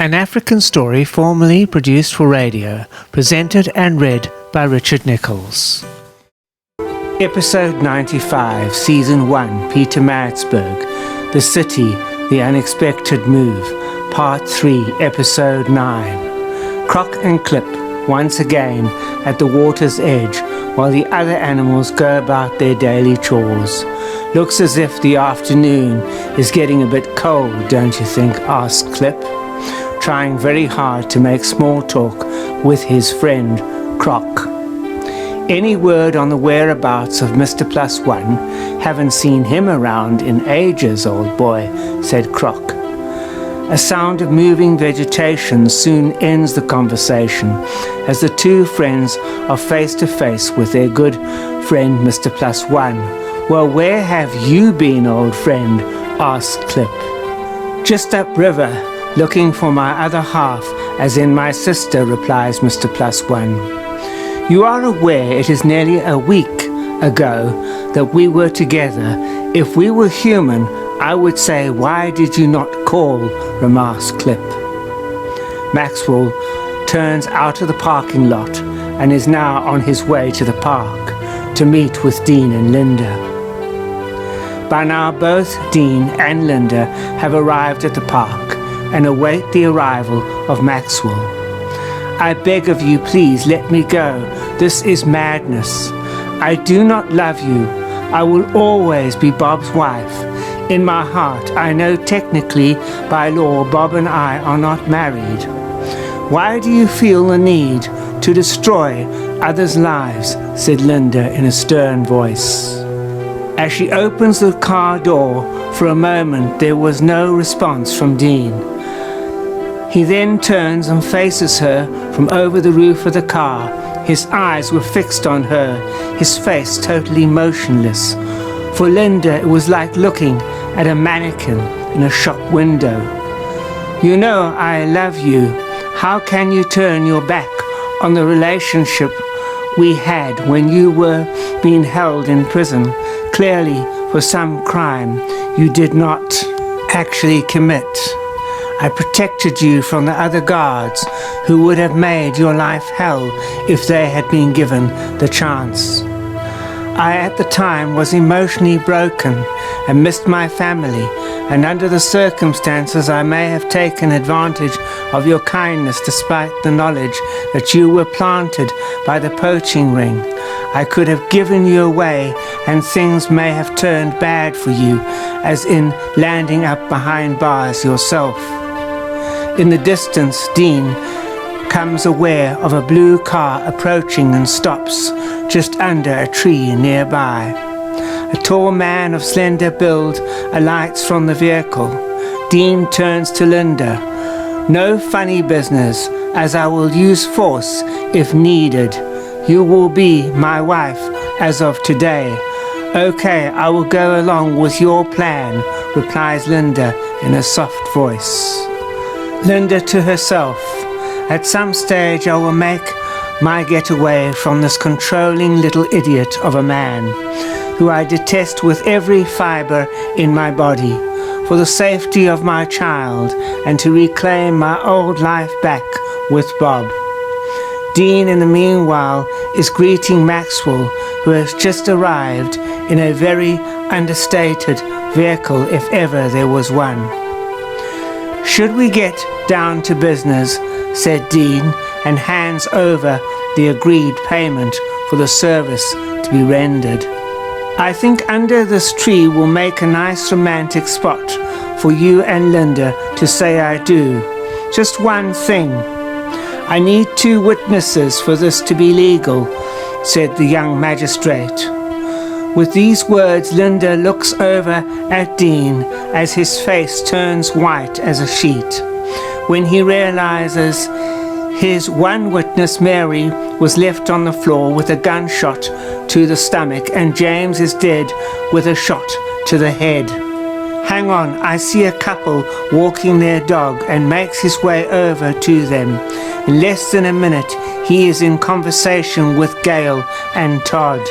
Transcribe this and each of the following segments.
An African story formerly produced for radio, presented and read by Richard Nicholls. Episode 95, Season 1, Peter Maritzburg, The City, The Unexpected Move, Part 3, Episode 9. Croc and Clip, once again, at the water's edge, while the other animals go about their daily chores. Looks as if the afternoon is getting a bit cold, don't you think? Asked Clip, trying very hard to make small talk with his friend Croc. Any word on the whereabouts of Mr. Plus One? Haven't seen him around in ages, old boy, said Croc. A sound of moving vegetation soon ends the conversation as the two friends are face to face with their good friend Mr. Plus One. Well, where have you been, old friend? Asked Clip. Just upriver, looking for my other half, as in my sister, replies Mr. Plus One. You are aware it is nearly a week ago that we were together. If we were human, I would say, why did you not call? Remarks Clip. Maxwell turns out of the parking lot and is now on his way to the park to meet with Dean and Linda. By now both Dean and Linda have arrived at the park and await the arrival of Maxwell. I beg of you, please let me go. This is madness. I do not love you. I will always be Bob's wife. In my heart, I know technically, by law, Bob and I are not married. Why do you feel the need to destroy others' lives? Said Linda in a stern voice. As she opens the car door, for a moment there was no response from Dean. He then turns and faces her from over the roof of the car. His eyes were fixed on her, his face totally motionless. For Linda, it was like looking at a mannequin in a shop window. You know I love you. How can you turn your back on the relationship we had when you were being held in prison, clearly for some crime you did not actually commit? I protected you from the other guards who would have made your life hell if they had been given the chance. I at the time was emotionally broken and missed my family, and under the circumstances I may have taken advantage of your kindness despite the knowledge that you were planted by the poaching ring. I could have given you away and things may have turned bad for you, as in landing up behind bars yourself. In the distance, Dean comes aware of a blue car approaching and stops just under a tree nearby. A tall man of slender build alights from the vehicle. Dean turns to Linda. No funny business, as I will use force if needed. You will be my wife as of today. Okay, I will go along with your plan, replies Linda in a soft voice. Linda to herself. At some stage I will make my getaway from this controlling little idiot of a man, who I detest with every fibre in my body, for the safety of my child and to reclaim my old life back with Bob. Dean, in the meanwhile, is greeting Maxwell, who has just arrived in a very understated vehicle, if ever there was one. Should we get down to business? Said Dean, and hands over the agreed payment for the service to be rendered. I think under this tree will make a nice romantic spot for you and Linda to say I do. Just one thing. I need 2 witnesses for this to be legal, said the young magistrate. With these words, Linda looks over at Dean as his face turns white as a sheet. When he realizes his one witness, Mary, was left on the floor with a gunshot to the stomach and James is dead with a shot to the head. Hang on, I see a couple walking their dog and makes his way over to them. In less than a minute, he is in conversation with Gail and Todd.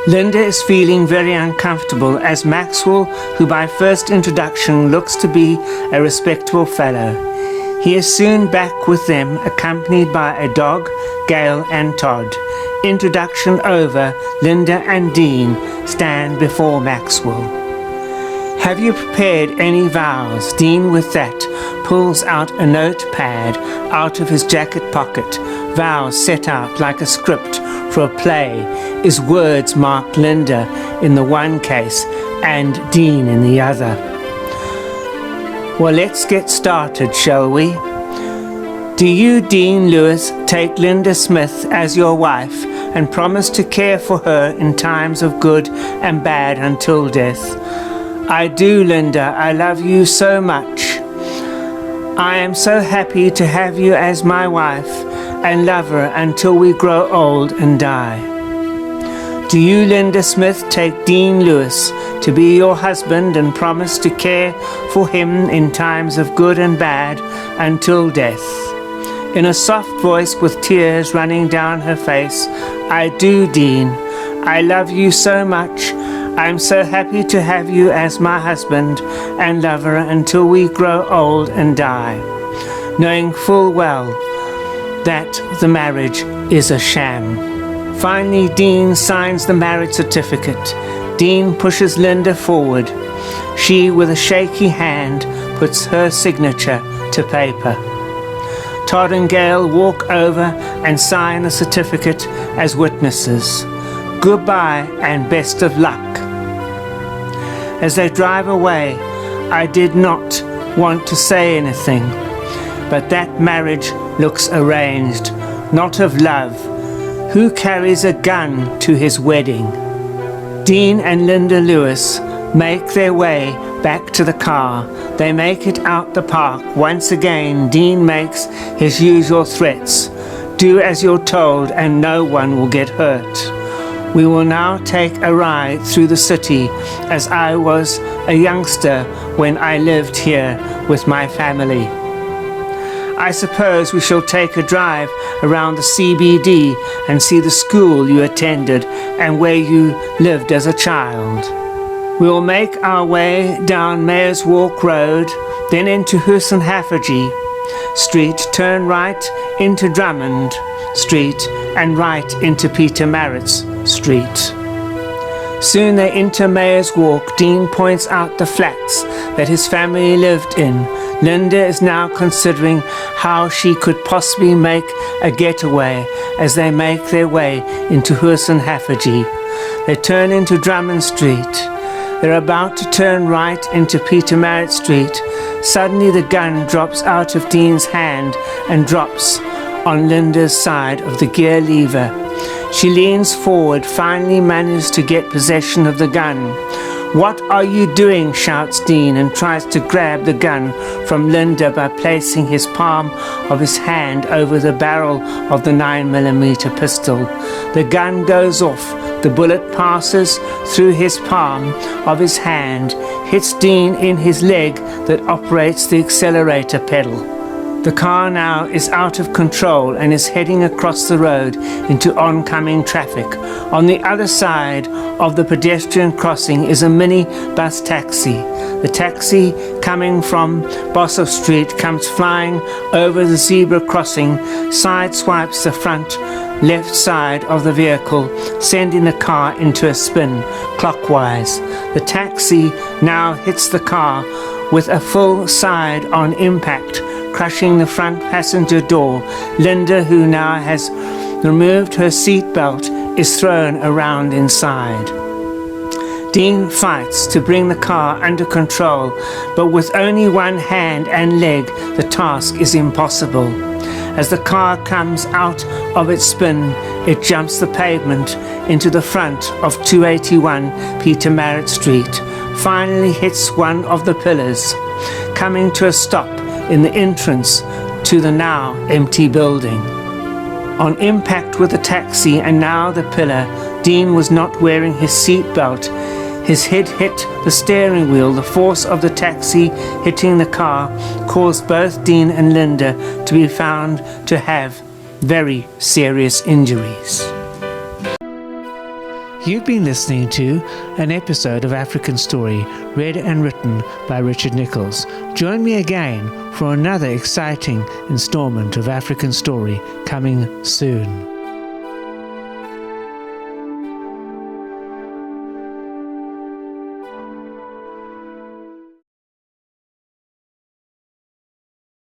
Linda is feeling very uncomfortable as Maxwell, who by first introduction looks to be a respectable fellow, He is soon back with them, accompanied by a dog, Gail and Todd. Introduction over, Linda and Dean stand before Maxwell. Have you prepared any vows? Dean, with that, pulls out a notepad out of his jacket pocket. Vows set out like a script for a play, is words marked Linda in the one case and Dean in the other. Well, let's get started, shall we? Do you, Dean Lewis, take Linda Smith as your wife and promise to care for her in times of good and bad until death? I do, Linda. I love you so much. I am so happy to have you as my wife and lover until we grow old and die. Do you, Linda Smith, take Dean Lewis to be your husband and promise to care for him in times of good and bad until death? In a soft voice with tears running down her face, I do, Dean. I love you so much. I'm so happy to have you as my husband and lover until we grow old and die, knowing full well that the marriage is a sham. Finally, Dean signs the marriage certificate. Dean pushes Linda forward. She, with a shaky hand, puts her signature to paper. Todd and Gail walk over and sign the certificate as witnesses. Goodbye and best of luck. As they drive away, I did not want to say anything, but that marriage looks arranged, not of love. Who carries a gun to his wedding? Dean and Linda Lewis make their way back to the car. They make it out the park. Once again, Dean makes his usual threats. Do as you're told and no one will get hurt. We will now take a ride through the city as I was a youngster when I lived here with my family. I suppose we shall take a drive around the CBD and see the school you attended and where you lived as a child. We will make our way down Mayor's Walk Road, then into Husenhaffergy Street, turn right into Drummond Street and right into Peter Marritt's Street. Soon they enter Mayor's Walk. Dean points out the flats that his family lived in. Linda is now considering how she could possibly make a getaway as they make their way into Husenhaffergy. They turn into Drummond Street. They're about to turn right into Peter Marritt Street. Suddenly the gun drops out of Dean's hand and drops on Linda's side of the gear lever. She leans forward, finally manages to get possession of the gun. What are you doing? Shouts Dean and tries to grab the gun from Linda by placing his palm of his hand over the barrel of the 9mm pistol. The gun goes off. The bullet passes through his palm of his hand, hits Dean in his leg that operates the accelerator pedal. The car now is out of control and is heading across the road into oncoming traffic. On the other side of the pedestrian crossing is a mini bus taxi. The taxi coming from Bossoff Street comes flying over the zebra crossing, sideswipes the front left side of the vehicle, sending the car into a spin clockwise. The taxi now hits the car with a full side-on impact, crushing the front passenger door. Linda, who now has removed her seatbelt, is thrown around inside. Dean fights to bring the car under control, but with only one hand and leg, the task is impossible. As the car comes out of its spin, it jumps the pavement into the front of 281 Peter Marritt Street, finally hits one of the pillars, coming to a stop in the entrance to the now empty building. On impact with the taxi and now the pillar, Dean was not wearing his seatbelt. His head hit the steering wheel. The force of the taxi hitting the car caused both Dean and Linda to be found to have very serious injuries. You've been listening to an episode of African Story, read and written by Richard Nicholls. Join me again for another exciting installment of African Story coming soon.